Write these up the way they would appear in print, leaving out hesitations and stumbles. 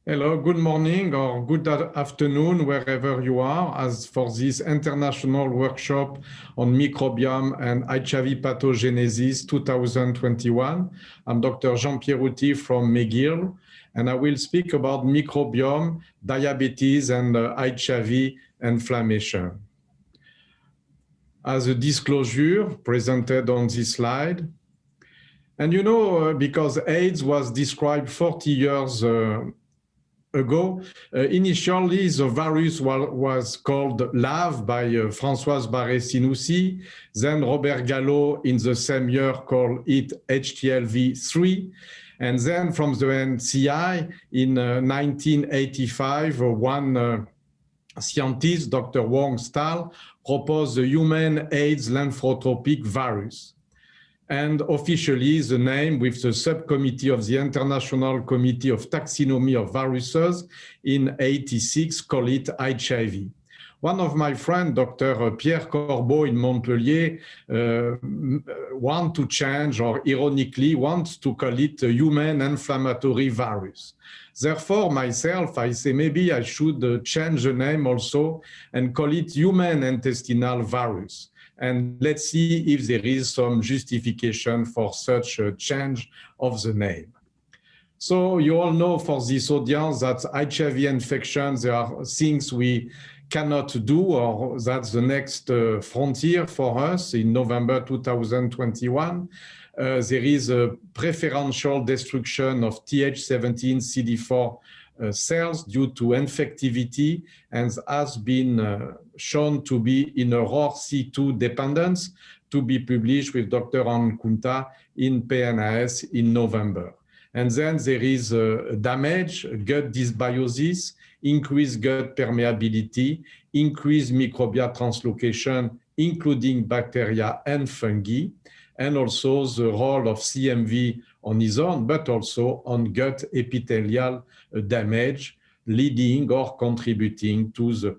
Hello, good morning or good afternoon, wherever you are, as for this international workshop on microbiome and HIV pathogenesis 2021. I'm Dr. Jean Pieruti from McGill, and I will speak about microbiome, diabetes, and HIV inflammation. As a disclosure presented on this slide, and you know, because AIDS was described 40 years ago, initially the virus was called LAV by Françoise Barré-Sinoussi, then Robert Gallo in the same year called it HTLV-3, and then from the NCI in 1985, one scientist, Dr. Wong Stahl, proposed the human AIDS lymphotropic virus. And officially the name with the subcommittee of the International Committee of Taxonomy of Viruses in 86 call it HIV. One of my friends, Dr. Pierre Corbeau in Montpellier, want to change, or ironically wants to call it a human inflammatory virus. Therefore, myself, I say maybe I should change the name also and call it human intestinal virus. And let's see if there is some justification for such a change of the name. So you all know for this audience that HIV infections, there are things we cannot do, or that's the next frontier for us in November 2021. There is a preferential destruction of Th17 CD4 cells due to infectivity, and has been shown to be in a ROR2 dependence, to be published with Dr. Ankunta in PNAS in November. And then there is damage, gut dysbiosis, increased gut permeability, increased microbial translocation, including bacteria and fungi, and also the role of CMV on its own, but also on gut epithelial damage, leading or contributing to the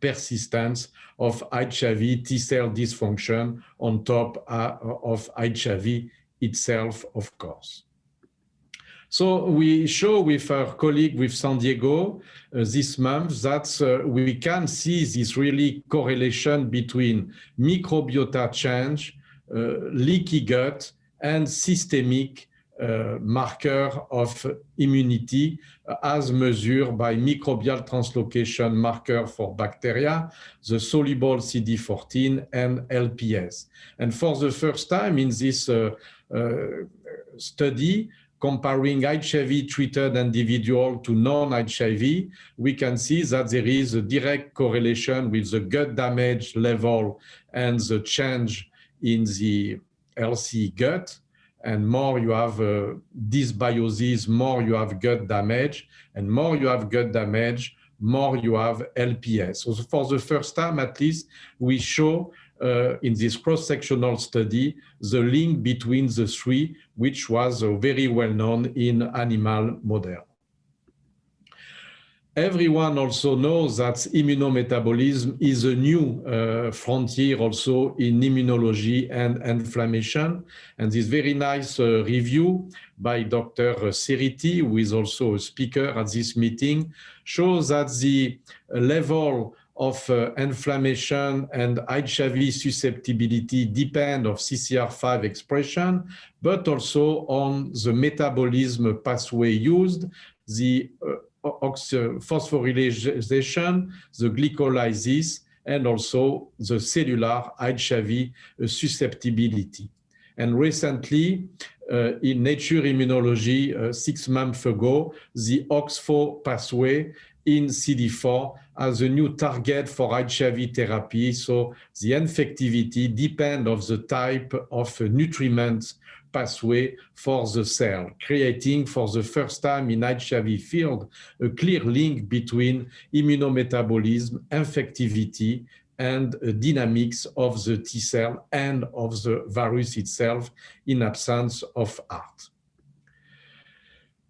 persistence of HIV T-cell dysfunction on top of HIV itself, of course. So we show with our colleague with San Diego this month that we can see this really correlation between microbiota change, leaky gut, and systemic marker of immunity as measured by microbial translocation marker for bacteria, the soluble CD14 and LPS. And for the first time in this study, comparing HIV-treated individual to non-HIV, we can see that there is a direct correlation with the gut damage level and the change in the healthy gut. And more you have dysbiosis, more you have gut damage, and more you have gut damage, more you have LPS. So for the first time, at least, we show in this cross-sectional study the link between the three, which was very well known in animal model. Everyone also knows that immunometabolism is a new frontier also in immunology and inflammation. And this very nice review by Dr. Ceriti, who is also a speaker at this meeting, shows that the level of inflammation and HIV susceptibility depend on CCR5 expression, but also on the metabolism pathway used, the phosphorylation, the glycolysis, and also the cellular HIV susceptibility. And recently, in Nature Immunology, 6 months ago, the OX4 pathway in CD4 as a new target for HIV therapy. So the infectivity depends on the type of nutriment pathway for the cell, creating for the first time in HIV field a clear link between immunometabolism, infectivity, and dynamics of the T cell and of the virus itself in absence of ART.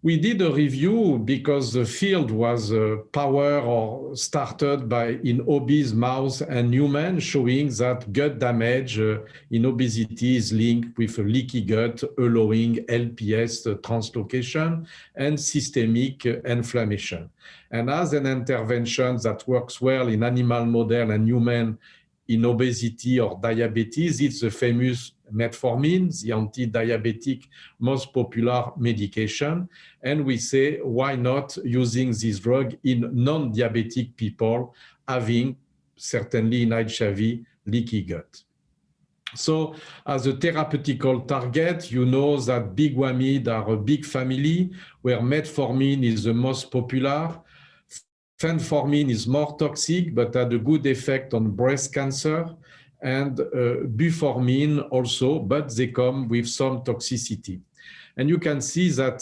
We did a review because the field was powered or started by in obese mouse and human, showing that gut damage in obesity is linked with a leaky gut, allowing LPS translocation and systemic inflammation. And as an intervention that works well in animal model and human in obesity or diabetes, it's the famous metformin, the anti-diabetic most popular medication. And we say, why not using this drug in non-diabetic people having, certainly in HIV, leaky gut. So as a therapeutical target, you know that biguamide are a big family where metformin is the most popular. Fenformin is more toxic, but had a good effect on breast cancer, and buformin also, but they come with some toxicity. And you can see that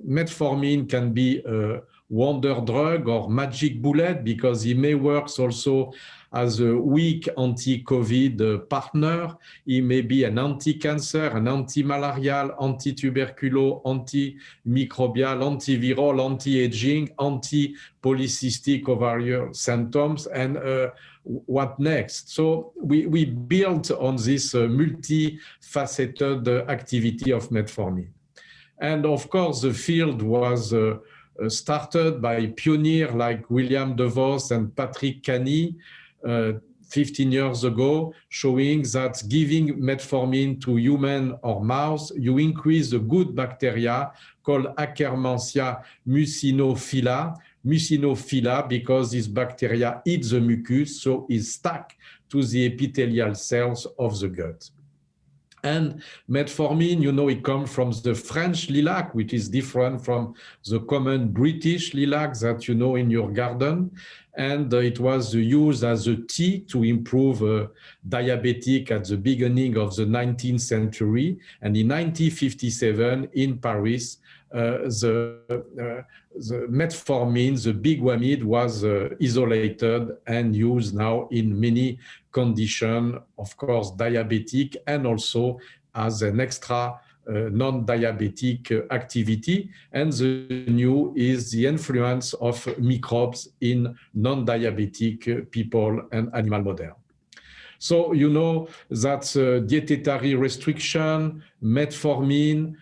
metformin can be a wonder drug or magic bullet because it may work also as a weak anti-COVID partner. It may be an anti-cancer, an anti-malarial, anti-tuberculo, anti-microbial, antiviral, anti-aging, anti-polycystic ovarian symptoms, and what next? So we built on this multifaceted activity of metformin. And of course, the field was started by pioneers like William DeVos and Patrick Cany 15 years ago, showing that giving metformin to human or mouse, you increase the good bacteria called Akkermansia mucinophila. Mucinophila because this bacteria eats the mucus, so is stuck to the epithelial cells of the gut. And metformin, you know, it comes from the French lilac, which is different from the common British lilac that you know in your garden. And it was used as a tea to improve diabetic at the beginning of the 19th century. And in 1957 in Paris, the metformin, the biguamide, was isolated and used now in many conditions, of course, diabetic, and also as an extra non-diabetic activity. And the new is the influence of microbes in non-diabetic people and animal model. So you know that dietary restriction, metformin,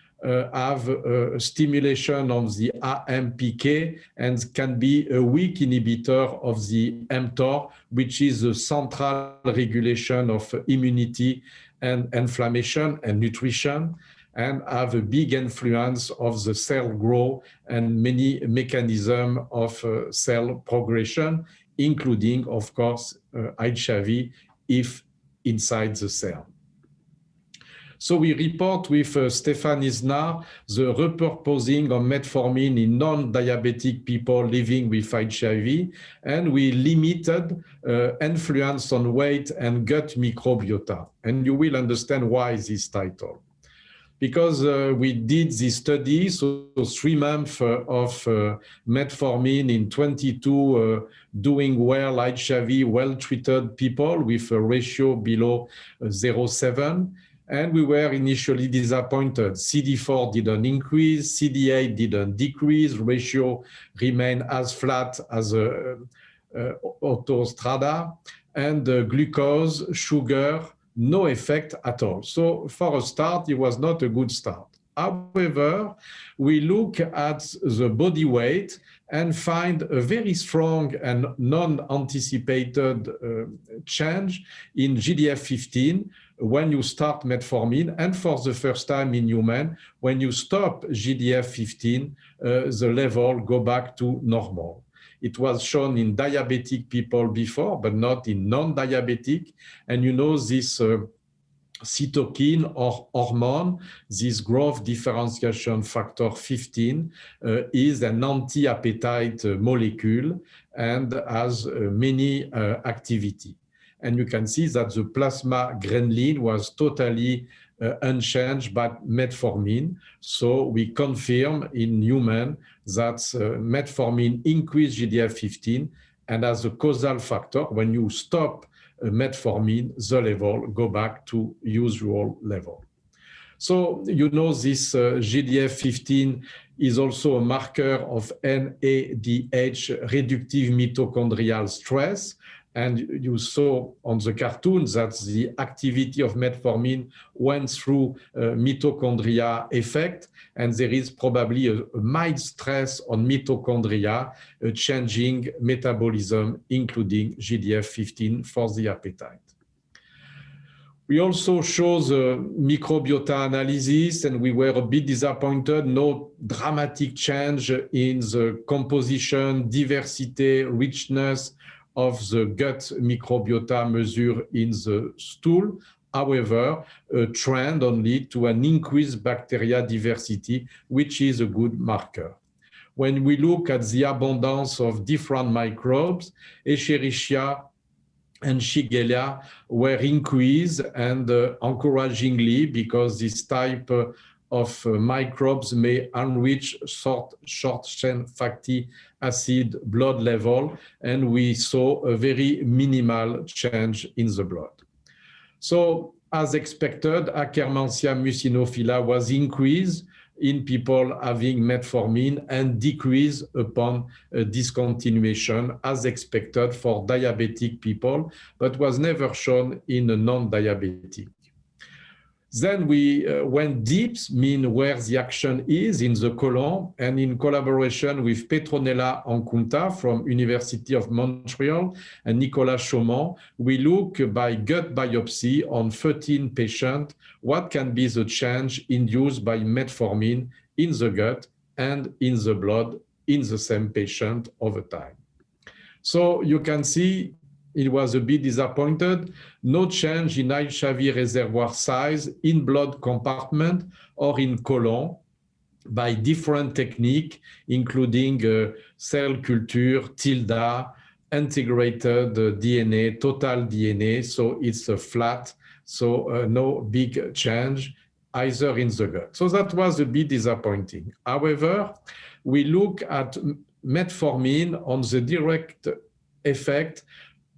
have stimulation of the AMPK and can be a weak inhibitor of the mTOR, which is the central regulation of immunity and inflammation and nutrition, and have a big influence of the cell growth and many mechanisms of cell progression, including, of course, HIV if inside the cell. So we report with Stefan Isnar the repurposing of metformin in non-diabetic people living with HIV, and we limited influence on weight and gut microbiota. And you will understand why this title. Because we did this study, so 3 months of metformin in 22 doing well HIV, well-treated people with a ratio below 0.7. And we were initially disappointed. CD4 didn't increase, CD8 didn't decrease, ratio remained as flat as autostrada, and glucose, sugar, no effect at all. So for a start, it was not a good start. However, we look at the body weight and find a very strong and non-anticipated change in GDF-15 when you start metformin, and for the first time in human, when you stop GDF-15, the level go back to normal. It was shown in diabetic people before, but not in non-diabetic. And you know this cytokine or hormone, this growth differentiation factor 15, is an anti-appetite molecule and has many activity. And you can see that the plasma ghrelin was totally unchanged by metformin. So we confirm in human that metformin increased GDF-15, and as a causal factor, when you stop metformin, the level go back to usual level. So you know this GDF-15 is also a marker of NADH, reductive mitochondrial stress. And you saw on the cartoon that the activity of metformin went through mitochondria effect, and there is probably a mild stress on mitochondria, changing metabolism, including GDF-15 for the appetite. We also show the microbiota analysis, and we were a bit disappointed. No dramatic change in the composition, diversity, richness of the gut microbiota measured in the stool. However, a trend only to an increased bacteria diversity, which is a good marker. When we look at the abundance of different microbes, Escherichia and Shigella were increased, and encouragingly, because this type of microbes may enrich short-chain fatty acid blood level, and we saw a very minimal change in the blood. So, as expected, Akkermansia mucinophila was increased in people having metformin and decrease upon discontinuation, as expected for diabetic people, but was never shown in a non-diabetic. Then we went deep, mean where the action is in the colon, and in collaboration with Petronella Ancunta from University of Montreal and Nicolas Chaumont, we look by gut biopsy on 13 patients, what can be the change induced by metformin in the gut and in the blood in the same patient over time. So you can see it was a bit disappointed. No change in HIV reservoir size in blood compartment or in colon by different technique, including cell culture, TILDA, integrated DNA, total DNA. So it's flat, so no big change either in the gut. So that was a bit disappointing. However, we look at metformin on the direct effect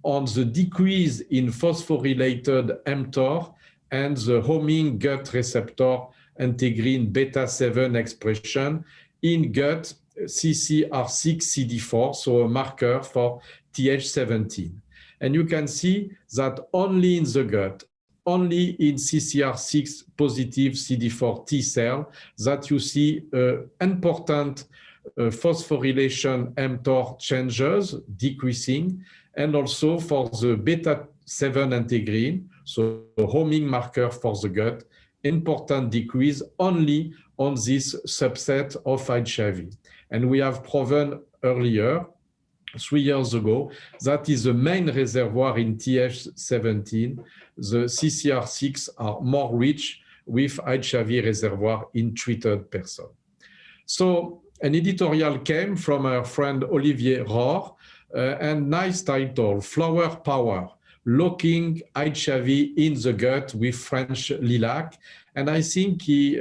on the decrease in phosphorylated mTOR and the homing gut receptor integrin beta-7 expression in gut CCR6-CD4, so a marker for Th17. And you can see that only in the gut, only in CCR6 positive CD4 T cell, that you see important phosphorylation mTOR changes decreasing, and also for the beta-7 integrin, so a homing marker for the gut, important decrease only on this subset of HIV. And we have proven earlier, 3 years ago, that is the main reservoir in Th17. The CCR6 are more rich with HIV reservoir in treated person. So an editorial came from our friend Olivier Rohr, and nice title, Flower Power, Locking HIV in the Gut with French Lilac. And I think he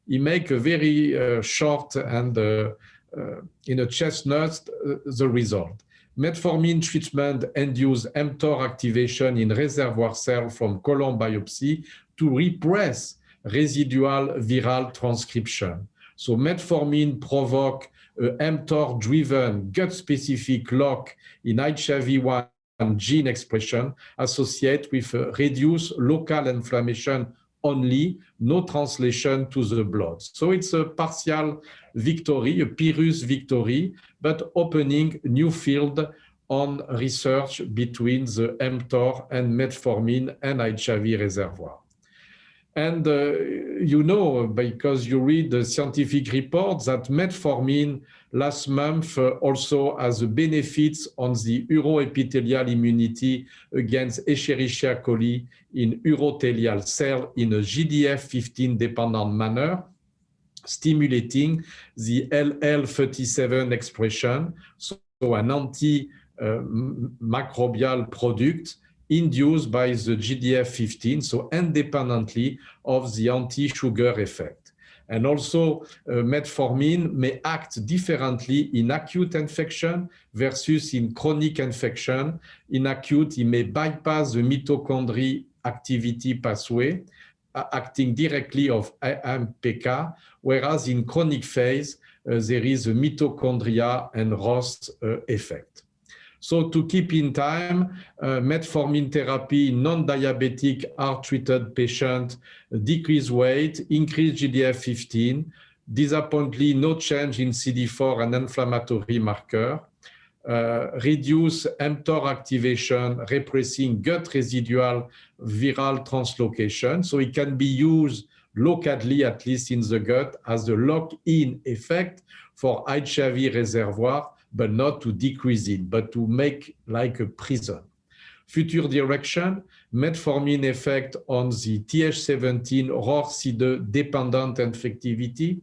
make a very short and in a chestnut the result. Metformin treatment induced mTOR activation in reservoir cell from colon biopsy to repress residual viral transcription. So metformin provoke mTOR-driven gut-specific lock in HIV-1 gene expression associated with reduced local inflammation only, no translation to the blood. So it's a partial victory, a Pyrrhus victory, but opening new field on research between the mTOR and metformin and HIV reservoir. And you know, because you read the scientific reports, that metformin last month also has benefits on the uroepithelial immunity against Escherichia coli in urothelial cell in a GDF-15 dependent manner, stimulating the LL37 expression, so an anti-microbial product induced by the GDF-15, so independently of the anti-sugar effect. And also, metformin may act differently in acute infection versus in chronic infection. In acute, it may bypass the mitochondria activity pathway, acting directly of AMPK, whereas in chronic phase, there is a mitochondria and ROS effect. So to keep in time, metformin therapy in non-diabetic heart-treated patient decrease weight, increase GDF-15, disappointingly no change in CD4 and inflammatory marker, reduce mTOR activation, repressing gut residual viral translocation. So it can be used locally, at least in the gut, as a lock-in effect for HIV reservoir, but not to decrease it, but to make like a prison. Future direction, metformin effect on the Th17 ROR-C2 dependent infectivity,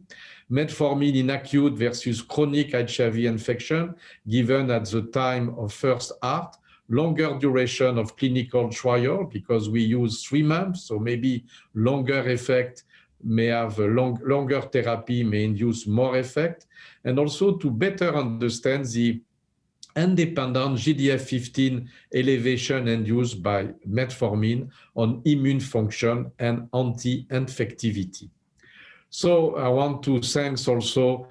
metformin in acute versus chronic HIV infection given at the time of first heart, longer duration of clinical trial because we use 3 months, so maybe longer effect may have a longer therapy may induce more effect, and also to better understand the independent GDF-15 elevation induced by metformin on immune function and anti-infectivity. So I want to thank also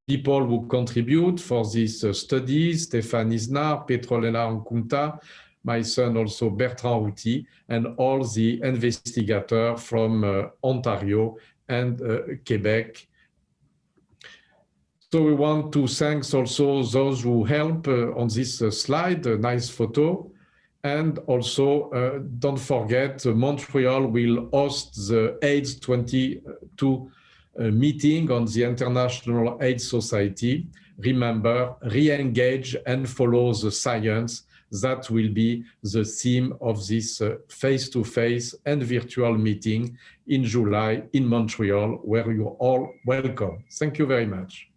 people who contribute for this study, Stéphane Isnard, Petrolena Ankunta, my son also Bertrand Routy, and all the investigators from Ontario and Quebec. So we want to thank also those who help on this slide, a nice photo. And also, don't forget, Montreal will host the AIDS 22 meeting on the International AIDS Society. Remember, re-engage and follow the science. That will be the theme of this face-to-face and virtual meeting in July in Montreal, where you're all welcome. Thank you very much.